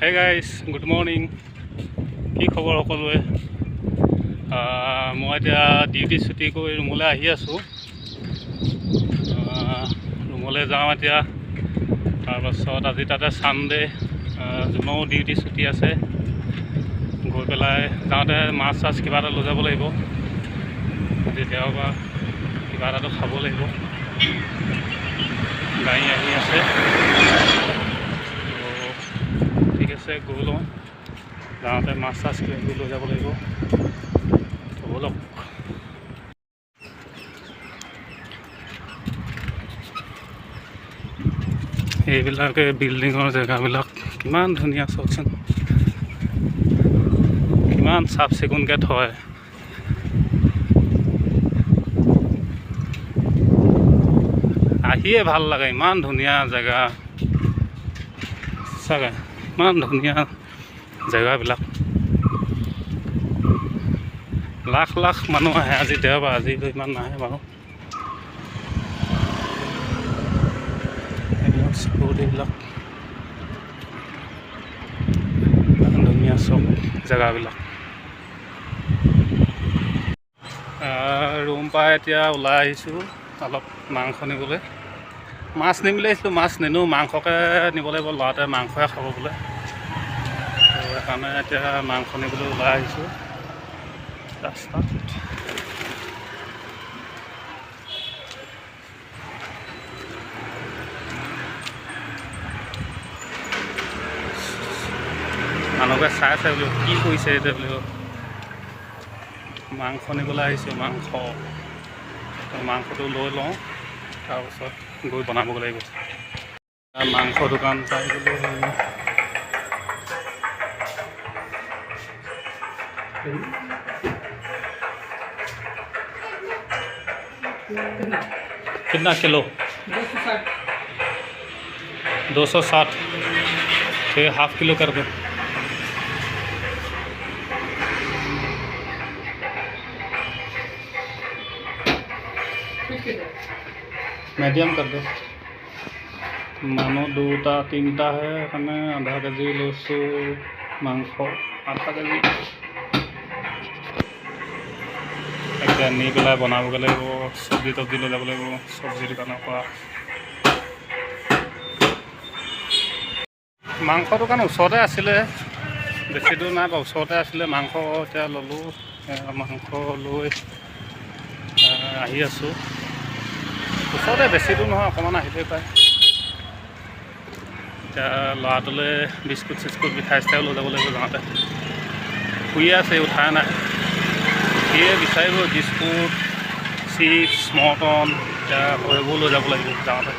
Hey guys, good morning. কি খবৰ সকলোৱে? মই এতিয়া ডিউটি ছুটি কৰি ৰুমলৈ আহি আছোঁ। ৰুমলৈ যাওঁ এতিয়া। তাৰপাছত আজি তাতে ছানডে, জুনৰো ডিউটি ছুটি আছে। গৈ পেলাই যাওঁতে মাছ চাছ কিবা এটা লৈ যাব লাগিব। আজি দেওবাৰ, কিবা এটাতো খাব লাগিব। গাড়ী আহি আছে। ঠিক আছে, গৈ লওঁ। যাওঁতে মাছ চাছ কিবা কিবি লৈ যাব লাগিব। ব'লক। এইবিলাকে বিল্ডিঙৰ জেগাবিলাক কিমান ধুনীয়া চাওকচোন, কিমান চাফ চিকুণকৈ থয়। আহিয়ে ভাল লাগে, ইমান ধুনীয়া জেগা সঁচাকৈ, ইমান ধুনীয়া জেগাবিলাক। লাখ লাখ মানুহ আহে। আজি দেওবাৰ, আজি ইমান নাহে বাৰু। এইবিলাক ধুনীয়া চব জেগাবিলাক। ৰুম পাই এতিয়া ওলাই আহিছোঁ অলপ মাংস নিবলৈ। মাছ নিম বুলি আহিছিলোঁ, মাছ নিনো, মাংসকে নিব লাগিব। ল'ৰাটোৱে মাংসহে খাব বোলে, সেইকাৰণে এতিয়া মাংস নিবলৈ ওলাই আহিছোঁ ৰাস্তাত। মানুহকে চাই বোলো কি কৰিছে এতিয়া বোলো। মাংস নিবলৈ আহিছোঁ, মাংসটো লৈ লওঁ, তাৰপিছত গৈ বনাবগৈ লাগিব। মাংস দোকান পাই গ'লো। कितना किलो? 260। ठीक है, हाफ किलो कर दो। मीडियम कर दो। মানুহ দুটা তিনিটা হে, সেইকাৰণে আধা কেজি লৈছোঁ মাংস, আধা কেজি। এতিয়া নি পেলাই বনাবগৈ লাগিব। চব্জি তব্জি লৈ যাব লাগিব চব্জি দোকানৰ পৰা। মাংস দোকান ওচৰতে আছিলে, বেছি দূৰ নাই বাৰু, ওচৰতে আছিলে। মাংস এতিয়া ল'লোঁ, মাংস লৈ আহি আছোঁ। ওচৰতে, বেছি দূৰ নহয়, অকণমান আহিলেই পায়। এতিয়া ল'ৰাটোলৈ বিস্কুট চিস্কুট মিঠাই চিঠাইও লৈ যাব লাগিব যাওঁতে। শুইয়ে আছে, উঠাই নাই। সিয়ে বিচাৰিব বিস্কুট, চিপছ, মৰ্টন, এতিয়া সেইবোৰ লৈ যাব লাগিব যাওঁতে।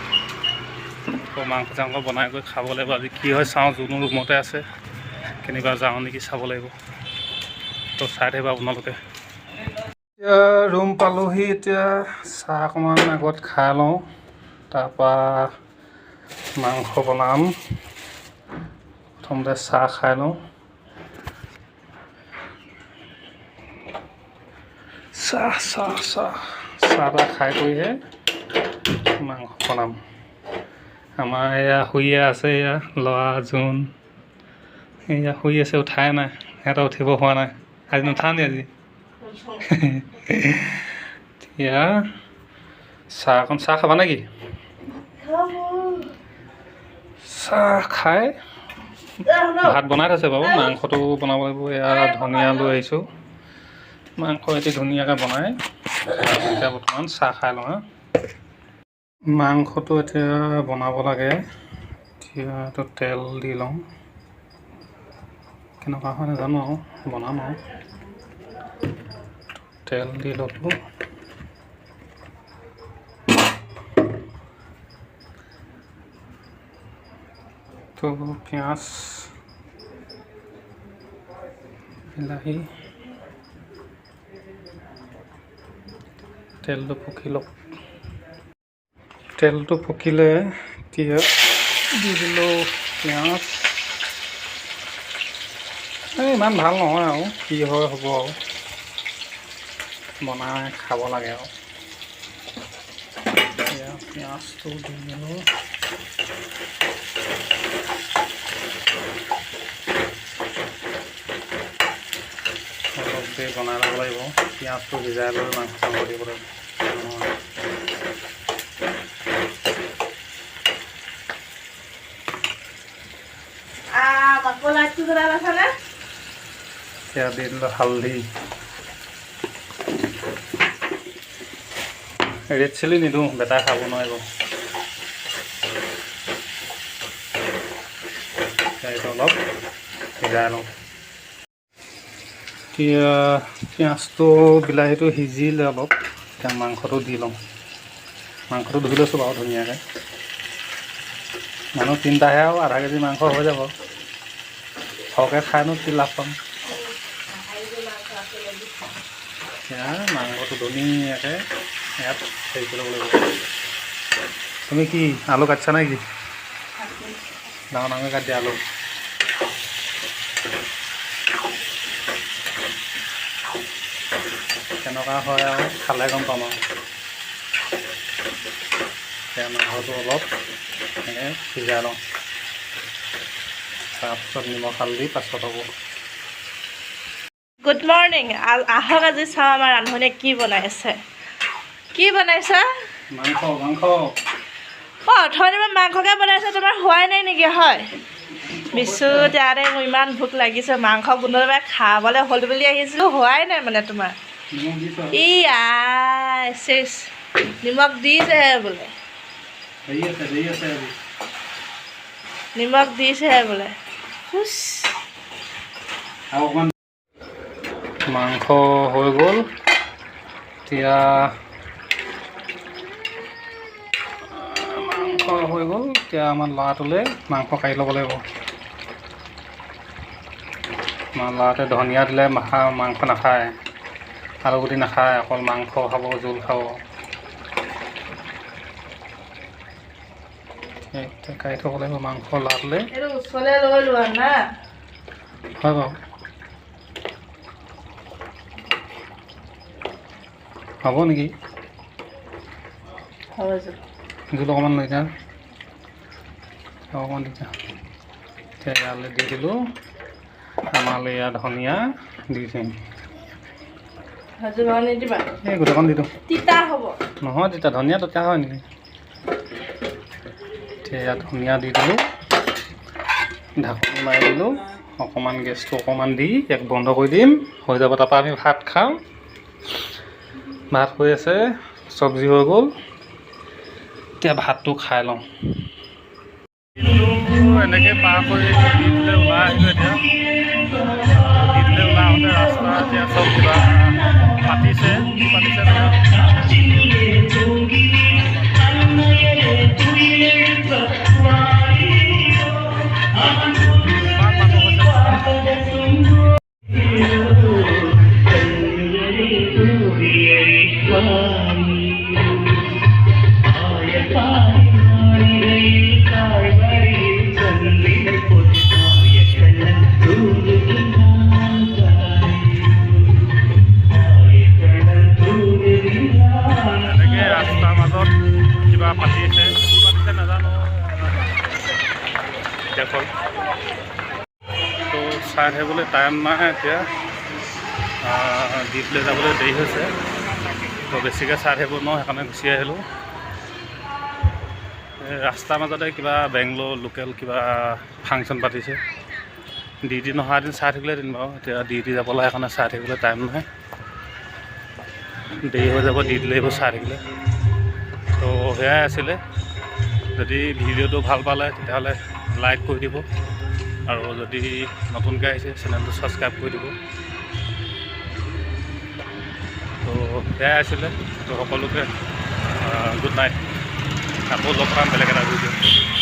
আকৌ মাংস চাংস বনাই কৰি খাব লাগিব। আজি কি হয় চাওঁ, যোনো ৰুমতে আছে, কেনিবা যাওঁ নেকি চাব লাগিব। তো চাই থাকিব আপোনালোকে। এতিয়া ৰুম পালোহি। এতিয়া চাহ অকণমান আগত খাই লওঁ, তাৰপৰা মাংস বনাম। প্ৰথমতে চাহ খাই লওঁ। চাহ খাই কৰিহে মাংস বনাম। আমাৰ এয়া শুইয়ে আছে, এয়া ল'ৰা জোন এয়া শুই আছে, উঠাই নাই। সিহঁতে উঠিব হোৱা নাই। আজি নুঠানি আজি। এতিয়া চাহ খাবা নেকি? চাহ খাই ভাত বনাই থৈছে বাৰু, মাংসটো বনাব লাগিব। এয়া ধনিয়া লৈ আহিছোঁ, মাংস এটি ধুনীয়াকৈ বনাই। এতিয়া বৰ্তমান চাহ খাই লওঁ। মাংসটো এতিয়া বনাব লাগে। এতিয়া এইটো তেল দি লওঁ, কেনেকুৱা হয় নাজানো আৰু, বনাম আৰু। তেল দি ল'লোঁ। তো পিঁয়াজ, বিলাহী, তেলটো পকি লওক। তেলটো পকিলে এতিয়া দি দিলোঁ পিঁয়াজ। ইমান ভাল নহয় আৰু, কি হয় হ'ব আৰু, বনাই খাব লাগে আৰু। এতিয়া পিঁয়াজটো দি দিলোঁ। এনেকৈ বনাই ল'ব লাগিব পিঁয়াজটো সিজাই লৈ মাংস চাংস দিব লাগিব সেয়া দি দিলোঁ হালধি ৰেড চিলি নিদিওঁ বেটাই খাব নোৱাৰিব এইটো অলপ সিজাই লওঁ এতিয়া পিঁয়াজটো বিলাহীটো সিজিলে অলপ এতিয়া মাংসটো দি লওঁ মাংসটো ধুই লৈছোঁ বাৰু ধুনীয়াকৈ মানুহ তিনিটাহে আৰু আধা কেজি মাংস হৈ যাব সৰহকৈ খাইনো কি লাভ পাম এতিয়া মাংসটো ধুনীয়াকৈ ইয়াত হেৰি কৰিব লাগিব তুমি কি আলু কাটিছা নে কি ডাঙৰ ডাঙৰকৈ কাটি দিয়া আলু কেনেকুৱা হয় আৰু খালে গম পাম আৰু এতিয়া মাংসটো অলপ এনেকৈ সিজাই লওঁ তাৰপিছত নিমখ হালধি পাছত হ'ব গুড মৰ্ণিং আহক আজি চাওঁ আমাৰ ৰান্ধনীয়ে কি বনাইছে কি বনাইছা মাংস মাংস অথনিৰ পৰা মাংসকে বনাইছে তোমাৰ হোৱাই নাই নেকি হয় বিচু ইয়াতে মোৰ ইমান ভোক লাগিছে মাংস কোনোবাই খাবলৈ হ'ল বুলি আহিছিলোঁ হোৱাই নাই মানে তোমাৰ ই আই চেচ নিমখ দিছেহে বোলে নিমখ দিছেহে বোলে মাংস হৈ গ'ল এতিয়া মাংস হৈ গ'ল এতিয়া আমাৰ ল'ৰাটোলৈ মাংস কাঢ়ি ল'ব লাগিব আমাৰ ল'ৰাটোৱে ধনিয়া দিলে মাংস নাখায় আলু গুটি নাখায় অকল মাংস খাব জোল খাব কাঢ়ি থ'ব লাগিব মাংস ল'ৰাটোলৈ হয় বাৰু হ'ব নেকি জোল অকণমান লৈ যা অকণমান দি যা এতিয়া ইয়ালৈ দি দিলোঁ আমালৈ ইয়াত ধনিয়া দি দিম এই গোটেইখন দি দিওঁ নহয় তেতিয়া ধনিয়া তিতা হয় নেকি এতিয়া ইয়াত ধনিয়া দি দিলোঁ ঢাকনি মাৰি দিলোঁ অকণমান গেছটো অকণমান দি ইয়াক বন্ধ কৰি দিম হৈ যাব তাৰপৰা আমি ভাত খাম ভাত হৈ আছে চব্জি হৈ গ'ল এতিয়া ভাতটো খাই লওঁ এনেকৈ পাৰ কৰি দি দিলে ওলাই আহিলোঁ এতিয়া দি দিলে ওলাই আহোঁতে ৰাস্তা এতিয়া চব কিবা পাতিছে কি পাতিছে তো চাই থাকিবলৈ টাইম নাই এতিয়া ডিউটিলৈ যাবলৈ দেৰি হৈছে তো বেছিকৈ চাই থাকিব নোৱাৰোঁ সেইকাৰণে গুচি আহিলোঁ ৰাস্তাৰ মাজতে কিবা বেংগলোৰ লোকেল কিবা ফাংচন পাতিছে ডিউটি নহা এদিন চাই থাকিলে দিন বাৰু এতিয়া ডিউটি যাব লাগে সেইকাৰণে চাই থাকিবলৈ টাইম নাই দেৰি হৈ যাব ডিউটিলৈ এইবোৰ চাই থাকিলে তো সেয়াই আছিলে যদি ভিডিঅ'টো ভাল পালে তেতিয়াহ'লে লাইক কৰি দিব আৰু যদি নতুনকৈ আহিছে চেনেলটো ছাবস্ক্ৰাইব কৰি দিব তো সেয়াই আছিলে তো সকলোকে গুড নাইট আকৌ লগ পাম বেলেগ এটা ভিডিঅ'